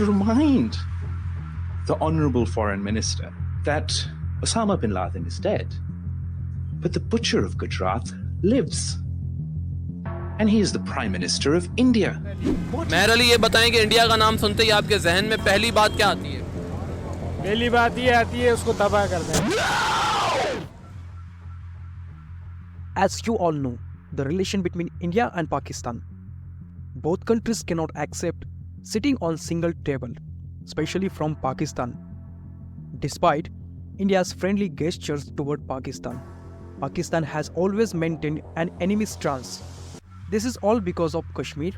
Remind the Honourable Foreign Minister that Osama bin Laden is dead, but the butcher of Gujarat lives. And he is the Prime Minister of India. Meherally ये बताएं कि India का नाम सुनते ही आपके जहन में पहली बात क्या आती है? पहली बात ये आती है उसको तबाह कर दें. As you all know, the relation between India and Pakistan. Both countries cannot accept sitting on single table, especially from Pakistan. Despite India's friendly gestures toward Pakistan, Pakistan has always maintained an enemy stance. This is all because of Kashmir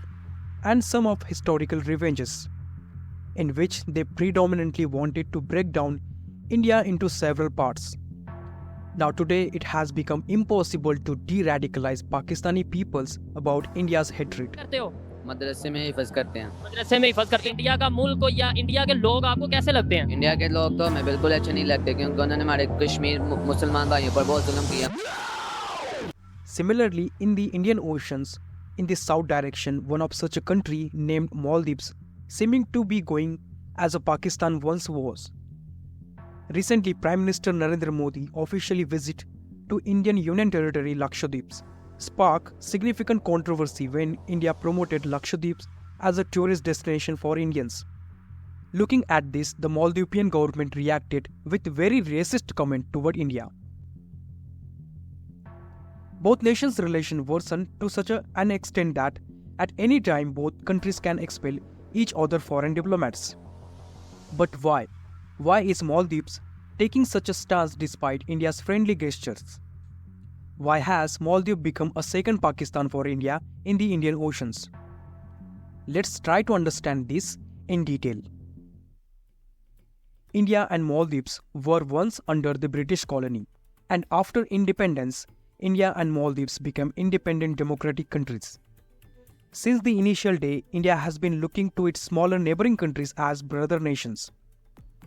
and some of historical revenges, in which they predominantly wanted to break down India into several parts. Now today it has become impossible to de-radicalize Pakistani peoples about India's hatred. मदरसे में हिफज करते हैं. मदरसे में हिफज करते हैं. India का मुल्क या इंडिया के लोग आपको कैसे लगते हैं? इंडिया के लोग तो हमें बिल्कुल अच्छे नहीं लगते क्योंकि उन्होंने हमारे कश्मीर मुसलमान भाइयों पर बहुत जुल्म किया. Similarly, in the Indian Oceans, in the south direction, one of such a country named Maldives, seeming to be going as a Pakistan once was. Recently, Prime Minister Narendra Modi officially visited to Indian Union Territory Lakshadweep, sparked significant controversy when India promoted Lakshadweep as a tourist destination for Indians. Looking at this, the Maldivian government reacted with very racist comment toward India. Both nations' relations worsened to such an extent that at any time both countries can expel each other foreign diplomats. But why? Why is Maldives taking such a stance despite India's friendly gestures? Why has Maldives become a second Pakistan for India in the Indian Oceans? Let's try to understand this in detail. India and Maldives were once under the British colony, and after independence, India and Maldives became independent democratic countries. Since the initial day, India has been looking to its smaller neighboring countries as brother nations.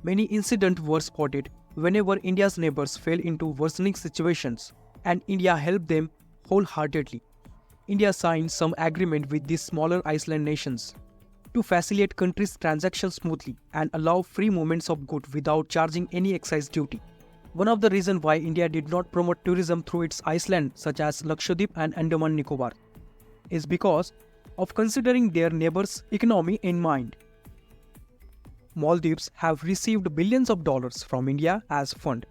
Many incidents were spotted whenever India's neighbors fell into worsening situations, and India helped them wholeheartedly. India signed some agreement with these smaller island nations to facilitate countries' transactions smoothly and allow free movements of goods without charging any excise duty. One of the reasons why India did not promote tourism through its islands such as Lakshadweep and Andaman Nicobar is because of considering their neighbors' economy in mind. Maldives have received billions of dollars from India as fund,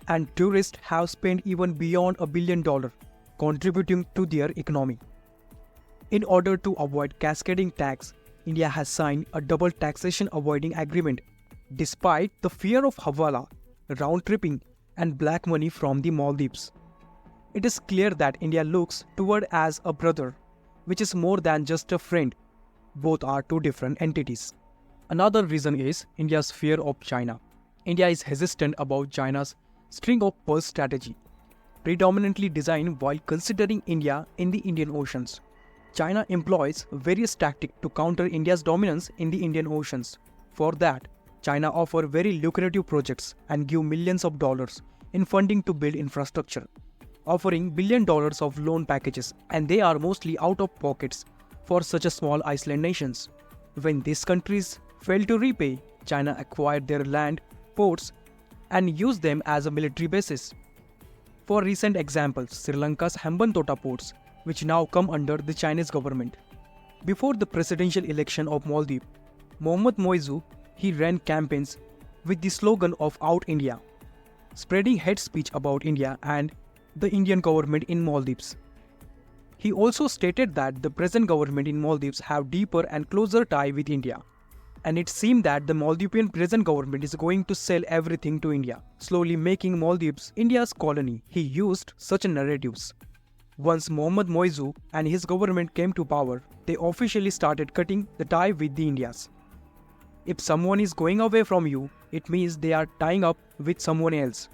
and tourists have spent even beyond $1 billion contributing to their economy. In order to avoid cascading tax, India has signed a double taxation avoiding agreement despite the fear of hawala, round-tripping and black money from the Maldives. It is clear that India looks toward as a brother, which is more than just a friend. Both are two different entities. Another reason is India's fear of China. India is hesitant about China's string of pearls strategy, predominantly designed while considering India in the Indian Oceans. China employs various tactics to counter India's dominance in the Indian Oceans. For that, China offers very lucrative projects and give millions of dollars in funding to build infrastructure, offering $1 billion of loan packages, and they are mostly out of pockets for such a small island nations. When these countries failed to repay, China acquired their land, ports, and used them as a military basis. For recent examples, Sri Lanka's Hambantota ports, which now come under the Chinese government. Before the presidential election of Maldives, Mohammad Moizu, he ran campaigns with the slogan of Out India, spreading hate speech about India and the Indian government in Maldives. He also stated that the present government in Maldives have deeper and closer tie with India, and it seemed that the Maldivian present government is going to sell everything to India, slowly making Maldives India's colony. He used such narratives. Once Mohammad Moizu and his government came to power, they officially started cutting the tie with the Indias. If someone is going away from you, it means they are tying up with someone else.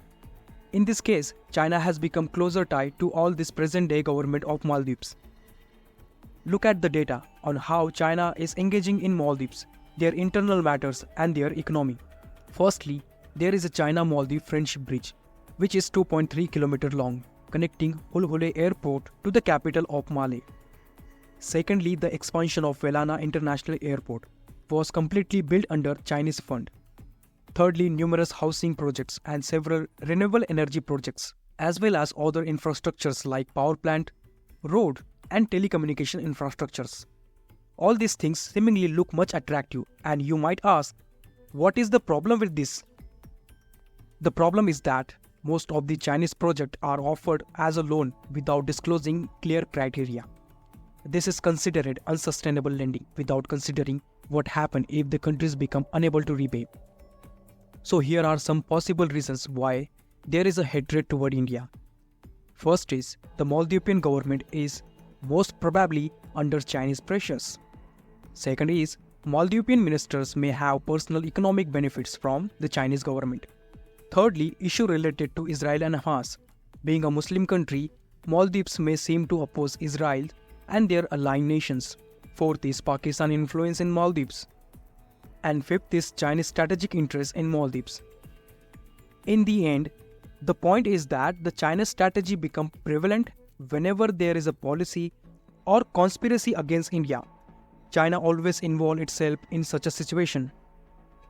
In this case, China has become closer tied to all this present-day government of Maldives. Look at the data on how China is engaging in Maldives, their internal matters and their economy. Firstly, there is a China-Maldives Friendship Bridge, which is 2.3 km long, connecting Hulhule Airport to the capital of Male. Secondly, the expansion of Velana International Airport, was completely built under Chinese fund. Thirdly, numerous housing projects and several renewable energy projects, as well as other infrastructures like power plant, road, and telecommunication infrastructures. All these things seemingly look much attractive, and you might ask, what is the problem with this? The problem is that most of the Chinese projects are offered as a loan without disclosing clear criteria. This is considered unsustainable lending without considering what happens if the countries become unable to repay. So here are some possible reasons why there is a hatred toward India. First is, the Maldivian government is most probably under Chinese pressures. Second is, Maldivian ministers may have personal economic benefits from the Chinese government. Thirdly, issue related to Israel and Hamas. Being a Muslim country, Maldives may seem to oppose Israel and their aligned nations. Fourth is Pakistan influence in Maldives. And fifth is China's strategic interest in Maldives. In the end, the point is that the China's strategy becomes prevalent whenever there is a policy or conspiracy against India. China always involves itself in such a situation.